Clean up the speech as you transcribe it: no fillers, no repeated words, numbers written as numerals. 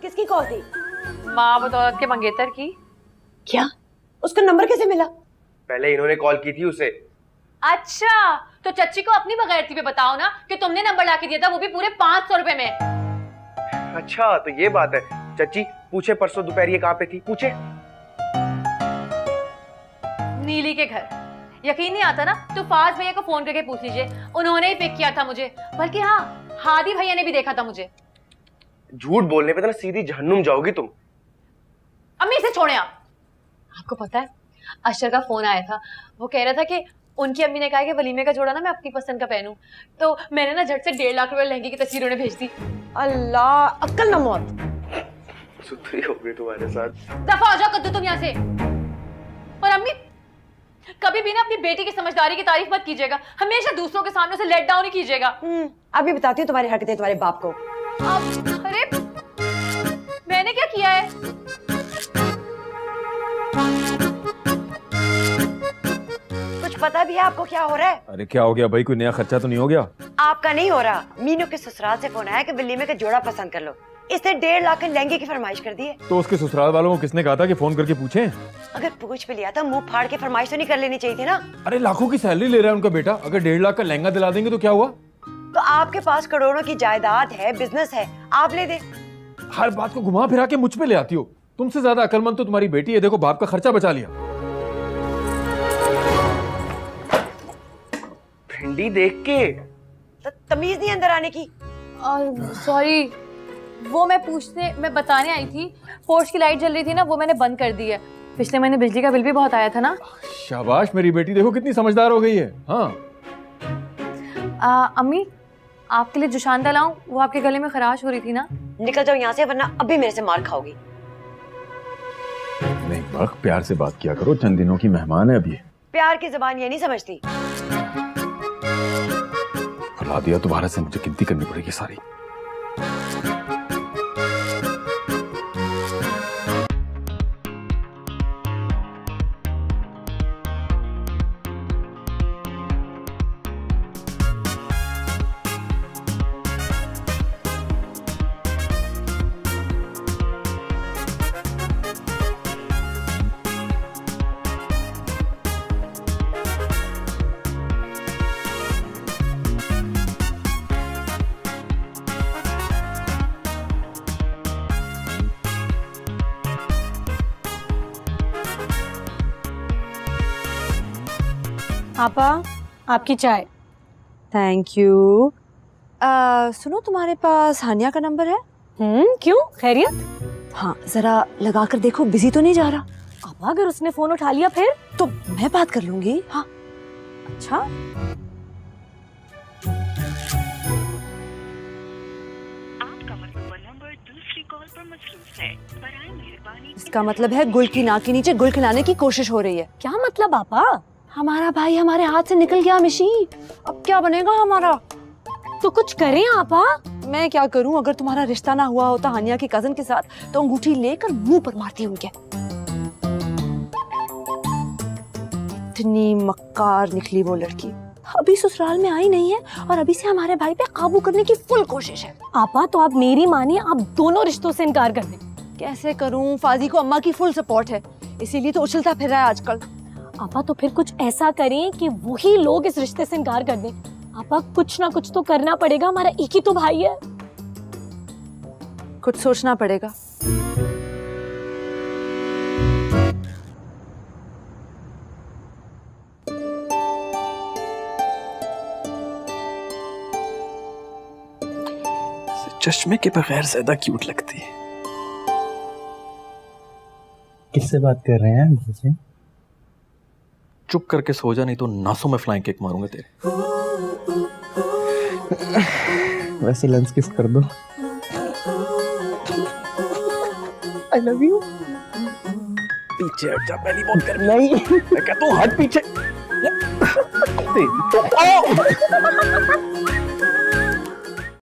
किसकी कॉल थी? माँ बदौलत के मंगेतर की। क्या? उसका नंबर कैसे मिला? पहले इन्होंने कॉल की थी उसे। अच्छा, तो चच्ची को अपनी बगैरती पे बताओ ना कि तुमने नंबर ला के दिया था, वो भी पूरे 500 रुपए में। अच्छा तो ये बात है। चच्ची पूछे परसों दोपहर ये कहाँ पे थी, पूछे। नीली के घर। यकीन नहीं आता ना तो फाज भैया को फोन करके पूछ लीजिए, उन्होंने ही पिक किया था मुझे। बल्कि हाँ, हादी भैया ने भी देखा था मुझे। झूठ बोलने पे तो ना सीधी जहन्नुम जाओगी तुम। अम्मी इसे छोड़े आप। आपको पता है अशर का फोन आया था, वो कह रहा था कि उनकी अम्मी ने कहा कि वलीमे का जोड़ा ना मैं अपनी पसंद का पहनूं, तो मैंने ना झट से 1.5 लाख रुपए लहंगे की तस्वीर उन्हें भेज दी। अल्लाह, अक्ल न मौत। सुथरी हो गई तुम्हारे साथ। दफा हो जाओ कद्दू तुम यहाँ से। और अम्मी कभी भी ना अपनी बेटी की समझदारी की तारीफ मत कीजिएगा, हमेशा दूसरों के सामने उसे लेट डाउन ही कीजिएगा। अभी बताती हूँ तुम्हारी हरकतें तुम्हारे बाप को। अरे मैंने क्या किया है? कुछ पता भी है आपको क्या हो रहा है? अरे क्या हो गया भाई, कोई नया खर्चा तो नहीं हो गया? आपका नहीं हो रहा, मीनू के ससुराल से फोन आया कि वलीमे का जोड़ा पसंद कर लो। इसने 1.5 लाख के लहंगे की फरमाइश कर दी है। तो उसके ससुराल वालों को किसने कहा था कि फोन करके पूछें? अगर पूछ भी लिया था, मुंह फाड़ के फरमाइश तो नहीं कर लेनी चाहिए थी ना। अरे लाखों की सैलरी ले रहा है उनका बेटा, अगर 1.5 लाख का लहंगा दिला देंगे तो क्या हुआ? तो आपके पास करोड़ों की जायदाद है, बिजनेस है, आप ले दे। हर बात को घुमा फिरा के मुझ पे ले आती हो। तुमसे ज्यादा अकलमंद तो तुम्हारी बेटी है, देखो बाप का खर्चा बचा लिया। भिंडी देख के तो तमीज नहीं अंदर आने की। सॉरी, वो मैं बताने आई थी, पोर्च की लाइट जल रही थी ना, वो मैंने बंद कर दी है। पिछले महीने बिजली का बिल भी बहुत आया था ना। शाबाश मेरी बेटी, देखो कितनी समझदार हो गई है। हाँ अम्मी आपके लिए जुशांदा लाऊं, वो आपके गले में खराश हो रही थी ना। निकल जाओ यहाँ से वरना अभी मेरे से मार खाओगी। नहीं बख, प्यार से बात किया करो, चंद दिनों की मेहमान है अभी। प्यार की जबान ये नहीं समझती। भुला दिया, दोबारा से मुझे गिनती करनी पड़ेगी सारी। आपा, आपकी चाय। Thank you. सुनो, तुम्हारे पास हानिया का नंबर है? क्यों, खैरियत? हाँ, जरा लगा कर देखो, बिजी तो नहीं जा रहा। आपा अगर उसने फोन उठा लिया फिर? तो मैं बात कर लूंगी। हाँ। अच्छा, आपका मनोबा नंबर दूसरी कॉल पर मसरूफ है। बराए मेहरबानी। इसका मतलब है गुल की नाक के नीचे गुल खिलाने की कोशिश हो रही है। क्या मतलब आपा? हमारा भाई हमारे हाथ से निकल गया मिशी, अब क्या बनेगा हमारा? तो कुछ करें आपा। मैं क्या करूं? अगर तुम्हारा रिश्ता ना हुआ होता हानिया की कजन के साथ तो अंगूठी लेकर मुंह पर मारती उनके। इतनी मक्कार निकली वो लड़की, अभी ससुराल में आई नहीं है और अभी से हमारे भाई पे काबू करने की फुल कोशिश है। आपा तो आप मेरी मानिए, आप दोनों रिश्तों से इनकार कर दें। कैसे करूं? फाजी को अम्मा की फुल सपोर्ट है, इसीलिए तो उछलता फिर रहा है आजकल। आपा तो फिर कुछ ऐसा करें कि वही लोग इस रिश्ते से इनकार कर दें। आपा कुछ ना कुछ तो करना पड़ेगा, हमारा एक ही तो भाई है। कुछ सोचना पड़ेगा। चश्मे के बगैर ज्यादा क्यूट लगती है। किससे बात कर रहे हैं मुझे? चुप करके सो जा, नहीं तो नासों में फ्लाइंग किक मारूंगा तेरे। वैसे लेंस किस कर दो। I love you. पीछे हट जा, पहली बात कर। नहीं, मैं कहता हूँ हट पीछे। तेरी तो